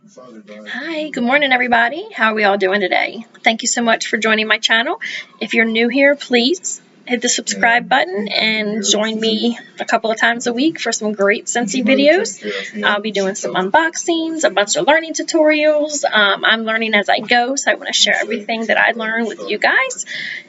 Hi, good morning, everybody. How are we all doing today? Thank you so much for joining my channel. If you're new here, please hit the subscribe button and join me a couple of times a week for some great Scentsy videos. I'll be doing some unboxings, a bunch of learning tutorials. I'm learning as I go, so I want to share everything that I learn with you guys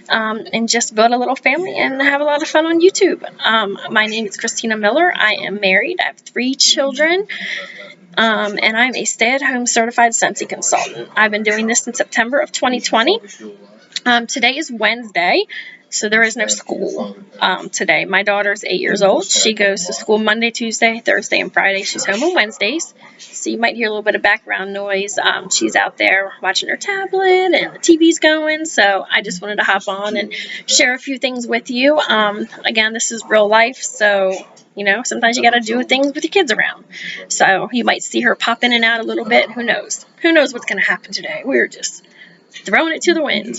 and just build a little family and have a lot of fun on YouTube. My name is Christina Miller. I am married. I have 3 children. And I'm a stay-at-home certified Scentsy consultant. I've been doing this since September of 2020. Today is Wednesday, so there is no school today. My daughter's 8 years old. She goes to school Monday, Tuesday, Thursday, and Friday. She's home on Wednesdays, so you might hear a little bit of background noise. She's out there watching her tablet, and the TV's going, so I just wanted to hop on and share a few things with you. Again, this is real life, so you know, sometimes you got to do things with your kids around. So you might see her pop in and out a little bit. Who knows? Who knows what's going to happen today? We're just throwing it to the wind.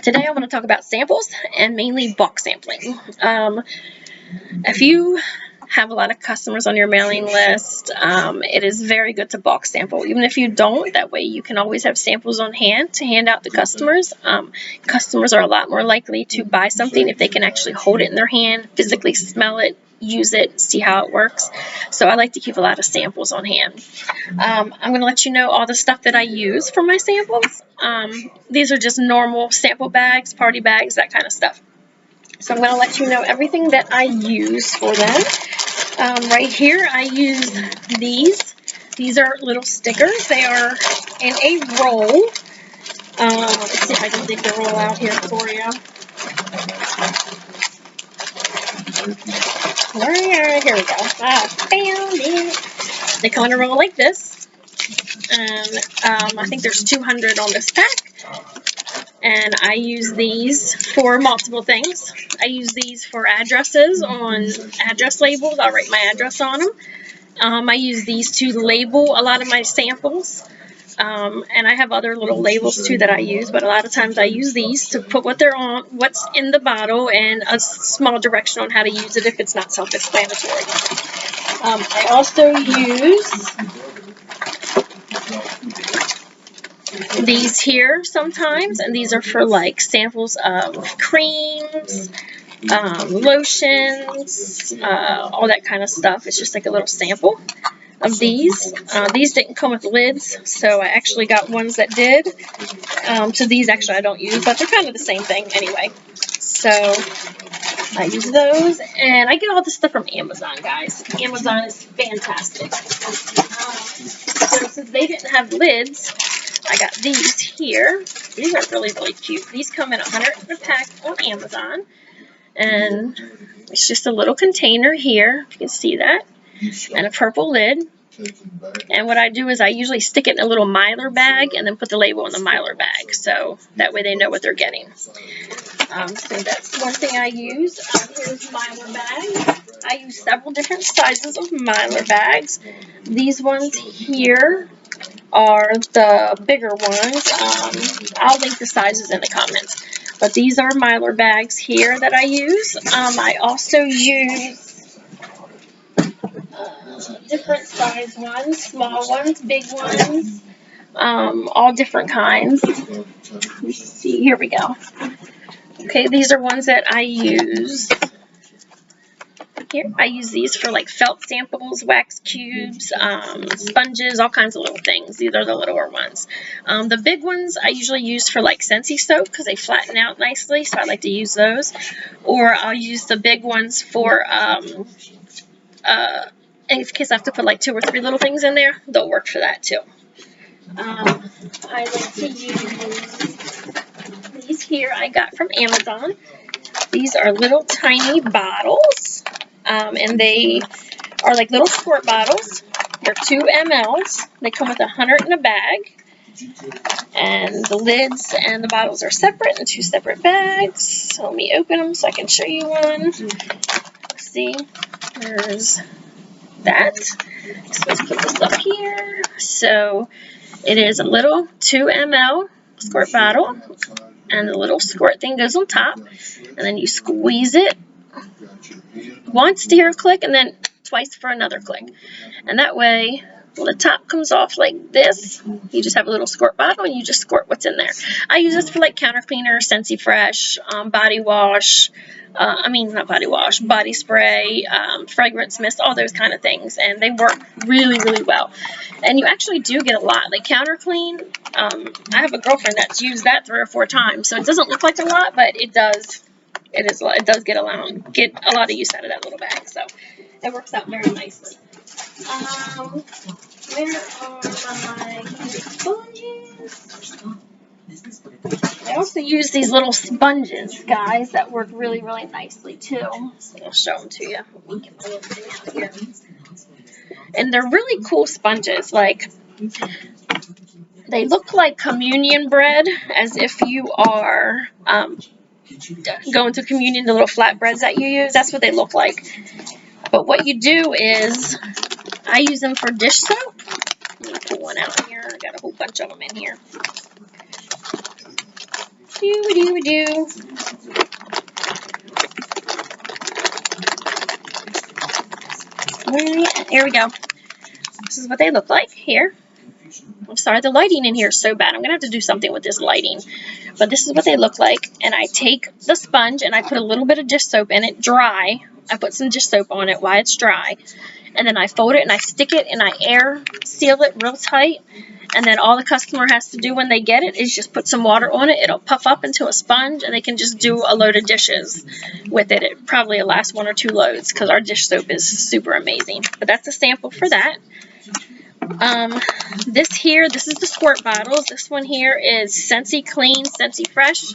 Today I want to talk about samples and mainly box sampling. If you have a lot of customers on your mailing list, it is very good to box sample. Even if you don't, that way you can always have samples on hand to hand out to customers. Customers are a lot more likely to buy something if they can actually hold it in their hand, physically smell it, use it, see how it works. So I like to keep a lot of samples on hand. I'm going to let you know all the stuff that I use for my samples. These are just normal sample bags, party bags, that kind of stuff. So I'm going to let you know everything that I use for them. Right here I use these. These are little stickers. They are in a roll. Let's see if I can dig the roll out here for you. Here we go. I found it. They come in a roll like this. And I think there's 200 on this pack. And I use these for multiple things. I use these for addresses on address labels. I'll write my address on them. I use these to label a lot of my samples. And I have other little labels too that I use, but a lot of times I use these to put what they're on, what's in the bottle, and a small direction on how to use it if it's not self-explanatory. I also use these here sometimes, and these are for like samples of creams, lotions, all that kind of stuff. It's just like a little sample of these. These didn't come with lids, so I actually got ones that did. So these actually I don't use, but they're kind of the same thing anyway. So I use those, and I get all this stuff from Amazon, guys. Amazon is fantastic. So since they didn't have lids, I got these here. These are really, really cute. These come in 100 in a pack on Amazon. And it's just a little container here, if you can see that, and a purple lid. And what I do is I usually stick it in a little Mylar bag and then put the label in the Mylar bag, so that way they know what they're getting. So that's one thing I use. Here's Mylar bag. I use several different sizes of Mylar bags. These ones here are the bigger ones. I'll link the sizes in the comments. But these are Mylar bags here that I use. I also use different size ones, small ones, big ones, all different kinds. Let's see, here we go. Okay, these are ones that I use. Here, I use these for like felt samples, wax cubes, sponges, all kinds of little things. These are the littler ones. The big ones I usually use for like Scentsy soap because they flatten out nicely, so I like to use those. Or I'll use the big ones for, in case I have to put like 2 or 3 little things in there, they'll work for that too. I like to use these here I got from Amazon. These are little tiny bottles. And they are like little squirt bottles. They're 2 mLs. They come with 100 in a bag. And the lids and the bottles are separate in 2 separate bags. So let me open them so I can show you one. See, there's that. So let's put this up here. So it is a little 2 ml squirt bottle. And the little squirt thing goes on top. And then you squeeze it once to hear a click, and then twice for another click. And that way, Well, the top comes off like this. You just have a little squirt bottle and you just squirt what's in there. I use this for like counter cleaner, Scentsy Fresh, body wash, not body wash, body spray, fragrance mist, all those kind of things. And they work really, really well. And you actually do get a lot. Like counter clean, I have a girlfriend that's used that 3 or 4 times. So it doesn't look like a lot, but it does. It does get a lot of use out of that little bag. So it works out very nicely. Where are my sponges? I also use these little sponges, guys, that work really, really nicely too. So I'll show them to you. And they're really cool sponges. Like, they look like communion bread, as if you are going to communion, the little flatbreads that you use. That's what they look like. But what you do is, I use them for dish soap. Let me pull one out here. I got a whole bunch of them in here. Here we go. This is what they look like here. I'm sorry, the lighting in here is so bad. I'm going to have to do something with this lighting. But this is what they look like. And I take the sponge and I put a little bit of dish soap in it, dry. I put some dish soap on it while it's dry. And then I fold it and I stick it and I air seal it real tight. And then all the customer has to do when they get it is just put some water on it. It'll puff up into a sponge and they can just do a load of dishes with it. It probably will last 1 or 2 loads because our dish soap is super amazing. But that's a sample for that. This is the squirt bottles. This one here is Scentsy Clean, Scentsy Fresh.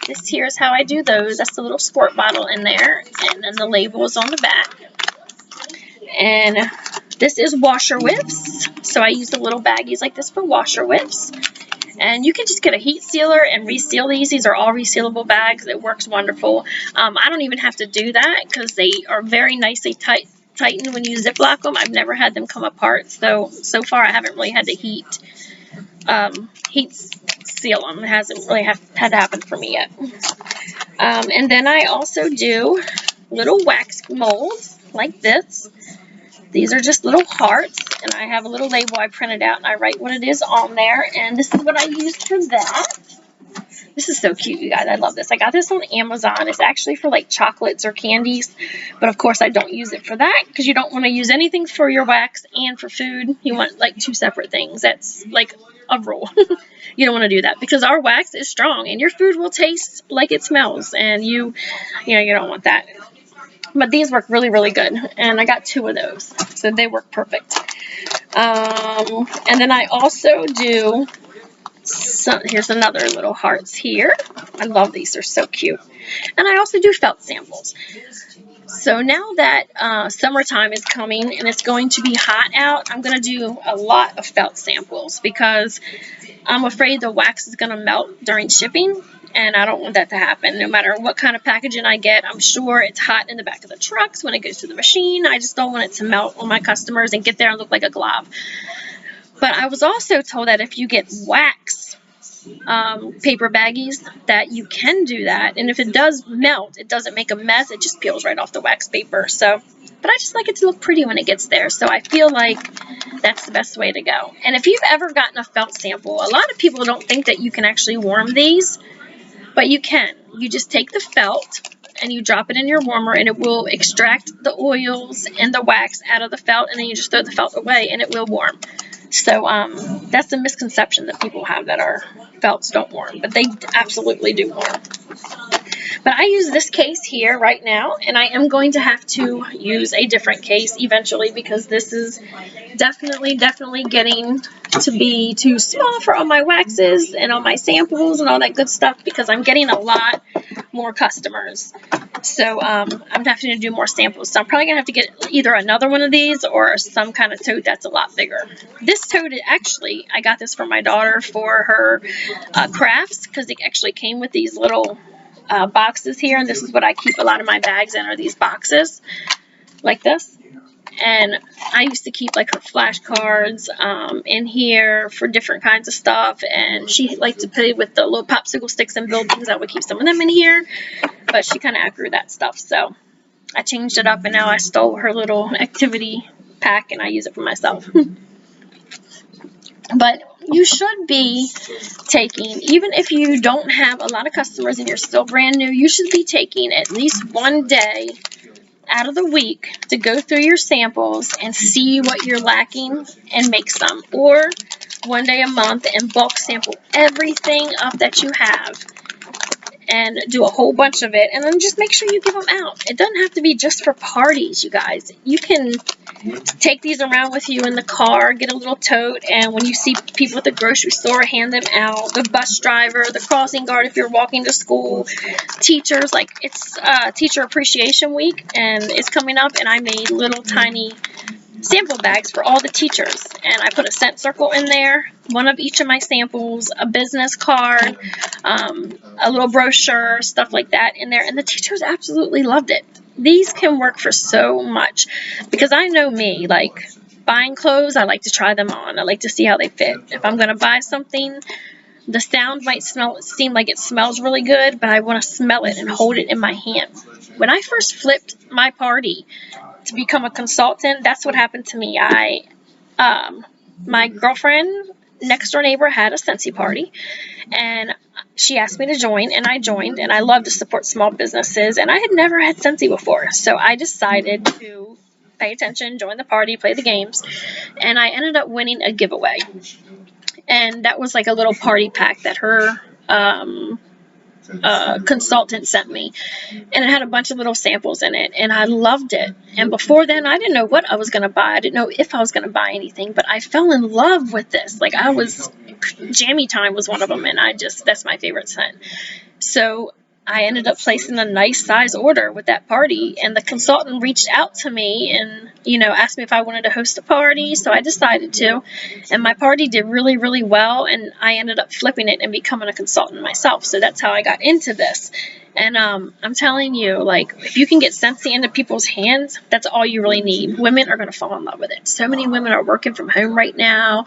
This here is how I do those. That's the little squirt bottle in there. And then the label is on the back. And this is washer whiffs. So I use the little baggies like this for washer whiffs. And you can just get a heat sealer and reseal these. These are all resealable bags. It works wonderful. I don't even have to do that because they are very nicely tightened when you Ziploc them. I've never had them come apart. So far I haven't really had to heat seal them. It hasn't really had to happen for me yet. And then I also do little wax molds like this. These are just little hearts, and I have a little label I printed out, and I write what it is on there, and this is what I use for that. This is so cute, you guys. I love this. I got this on Amazon. It's actually for, like, chocolates or candies, but, of course, I don't use it for that because you don't want to use anything for your wax and for food. You want, like, 2 separate things. That's, like, a rule. You don't want to do that because our wax is strong, and your food will taste like it smells, and you don't want that. But these work really, really good. And I got 2 of those. So they work perfect. And then I also do, here's another little hearts here. I love these. They're so cute. And I also do felt samples. So now that summertime is coming and it's going to be hot out, I'm going to do a lot of felt samples because I'm afraid the wax is going to melt during shipping. And I don't want that to happen. No matter what kind of packaging I get, I'm sure it's hot in the back of the trucks when it goes to the machine. I just don't want it to melt on my customers and get there and look like a glob. But I was also told that if you get wax paper baggies, that you can do that. And if it does melt, it doesn't make a mess. It just peels right off the wax paper. But I just like it to look pretty when it gets there. So I feel like that's the best way to go. And if you've ever gotten a felt sample, a lot of people don't think that you can actually warm these. But you can. You just take the felt and you drop it in your warmer and it will extract the oils and the wax out of the felt, and then you just throw the felt away and it will warm. So that's a misconception that people have, that our felts don't warm, but they absolutely do warm. But I use this case here right now, and I am going to have to use a different case eventually because this is definitely getting to be too small for all my waxes and all my samples and all that good stuff because I'm getting a lot more customers. So I'm having to do more samples. So I'm probably going to have to get either another one of these or some kind of tote that's a lot bigger. This tote, actually, I got this for my daughter for her crafts because it actually came with these little boxes here, and this is what I keep a lot of my bags in, are these boxes like this. And I used to keep like her flashcards in here for different kinds of stuff, and she liked to play with the little popsicle sticks and build things. I would keep some of them in here, but she kind of outgrew that stuff, so I changed it up, and now I stole her little activity pack and I use it for myself. But you should be taking, even if you don't have a lot of customers and you're still brand new, you should be taking at least one day out of the week to go through your samples and see what you're lacking and make some. Or one day a month and bulk sample everything up that you have and do a whole bunch of it, and then just make sure you give them out. It doesn't have to be just for parties, you guys. You can take these around with you in the car, get a little tote, and when you see people at the grocery store, hand them out. The bus driver, the crossing guard if you're walking to school, teachers. Like, it's Teacher Appreciation Week, and it's coming up, and I made little tiny sample bags for all the teachers, and I put a scent circle in there, one of each of my samples, a business card, a little brochure, stuff like that in there, and the teachers absolutely loved it. These can work for so much, because I know me, like buying clothes, I like to try them on. I like to see how they fit. If I'm going to buy something, the sound might seem like it smells really good, but I want to smell it and hold it in my hand. When I first flipped my party to become a consultant, that's what happened to me. My girlfriend, next door neighbor, had a Scentsy party, and she asked me to join, and I joined, and I love to support small businesses, and I had never had Scentsy before, so I decided to pay attention, join the party, play the games, and I ended up winning a giveaway, and that was like a little party pack that her consultant sent me, and it had a bunch of little samples in it, and I loved it. And before then, I didn't know what I was going to buy. I didn't know if I was going to buy anything, but I fell in love with this. Like, Jammy Time was one of them, and that's my favorite scent. So I ended up placing a nice size order with that party, and the consultant reached out to me and, asked me if I wanted to host a party, so I decided to, and my party did really, really well, and I ended up flipping it and becoming a consultant myself, so that's how I got into this. And I'm telling you, like, if you can get Scentsy into people's hands, that's all you really need. Women are going to fall in love with it. So many women are working from home right now,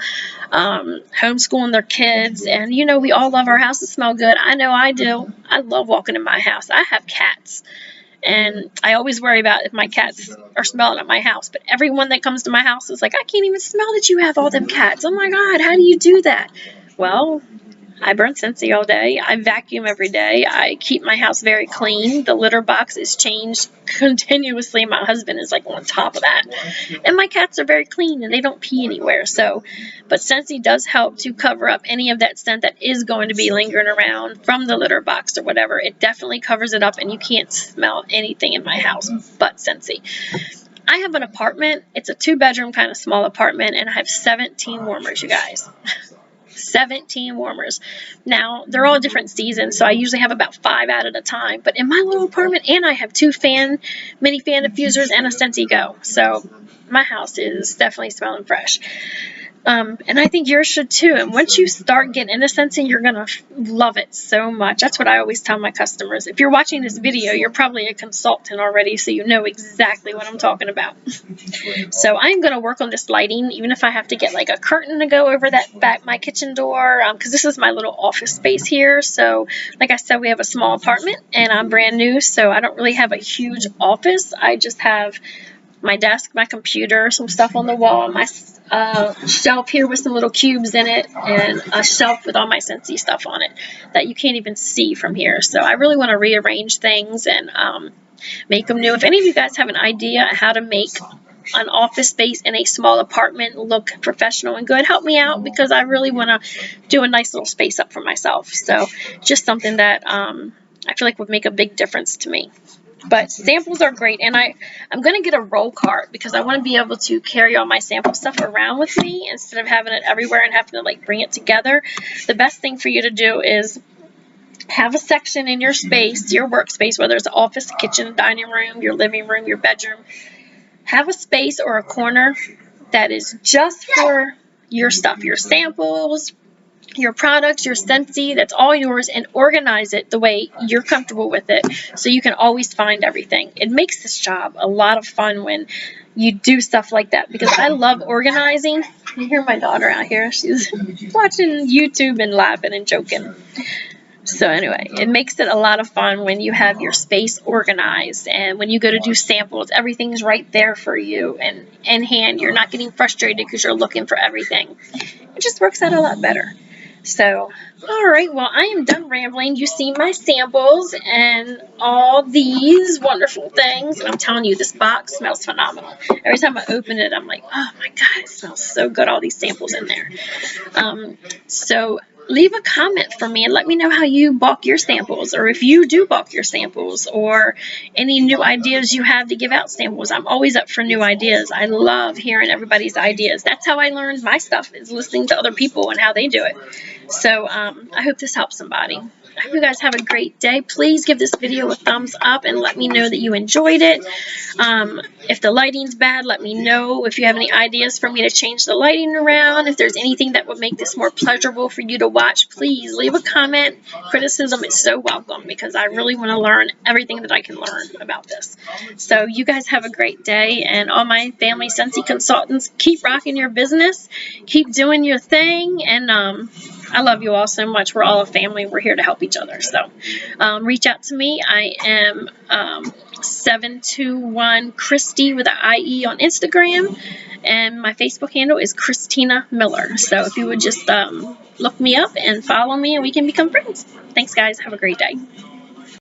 homeschooling their kids, and we all love our house to smell good. I know I do. I love walking in my house. I have cats, and I always worry about if my cats are smelling at my house, but everyone that comes to my house is like, I can't even smell that you have all them cats. Oh my God, how do you do that? Well, I burn Scentsy all day. I vacuum every day. I keep my house very clean. The litter box is changed continuously. My husband is like on top of that. And my cats are very clean and they don't pee anywhere. But Scentsy does help to cover up any of that scent that is going to be lingering around from the litter box or whatever. It definitely covers it up, and you can't smell anything in my house but Scentsy. I have an apartment. It's a 2-bedroom kind of small apartment, and I have 17 warmers, you guys. 17 warmers. Now, they're all different seasons, so I usually have about 5 out at a time. But in my little apartment, and I have 2 mini fan diffusers and a Scentsy Go. So my house is definitely smelling fresh. And I think yours should too. And once you start getting into Scentsy, you're going to love it so much. That's what I always tell my customers. If you're watching this video, you're probably a consultant already, so you know exactly what I'm talking about. So I'm going to work on this lighting, even if I have to get like a curtain to go over my kitchen door, because this is my little office space here. So like I said, we have a small apartment, and I'm brand new, so I don't really have a huge office. I just have my desk, my computer, some stuff on the wall, my shelf here with some little cubes in it, and a shelf with all my Scentsy stuff on it that you can't even see from here. So I really want to rearrange things and make them new. If any of you guys have an idea how to make an office space in a small apartment look professional and good, help me out, because I really want to do a nice little space up for myself. So just something that I feel like would make a big difference to me. But samples are great, and I'm going to get a roll cart because I want to be able to carry all my sample stuff around with me instead of having it everywhere and having to like bring it together. The best thing for you to do is have a section in your space, your workspace, whether it's office, kitchen, dining room, your living room, your bedroom. Have a space or a corner that is just for your stuff, your samples, your products, your Scentsy, that's all yours, and organize it the way you're comfortable with it so you can always find everything. It makes this job a lot of fun when you do stuff like that, because I love organizing. You hear my daughter out here. She's watching YouTube and laughing and joking. So anyway, it makes it a lot of fun when you have your space organized, and when you go to do samples, everything's right there for you and in hand. You're not getting frustrated because you're looking for everything. It just works out a lot better. So, all right, well, I am done rambling. You see my samples and all these wonderful things, and I'm telling you, this box smells phenomenal. Every time I open it, I'm like, oh my God, it smells so good, all these samples in there. So leave a comment for me and let me know how you bulk your samples, or if you do bulk your samples, or any new ideas you have to give out samples. I'm always up for new ideas. I love hearing everybody's ideas. That's how I learned my stuff, is listening to other people and how they do it. So I hope this helps somebody. I hope you guys have a great day. Please give this video a thumbs up and let me know that you enjoyed it. If the lighting's bad, let me know. If you have any ideas for me to change the lighting around, if there's anything that would make this more pleasurable for you to watch, please leave a comment. Criticism is so welcome, because I really want to learn everything that I can learn about this. So you guys have a great day, and all my family Scentsy consultants, keep rocking your business, keep doing your thing, and I love you all so much. We're all a family. We're here to help each other. So reach out to me. I am 721 Christy with an IE on Instagram, and my Facebook handle is Christina Miller. So if you would just look me up and follow me, and we can become friends. Thanks, guys. Have a great day.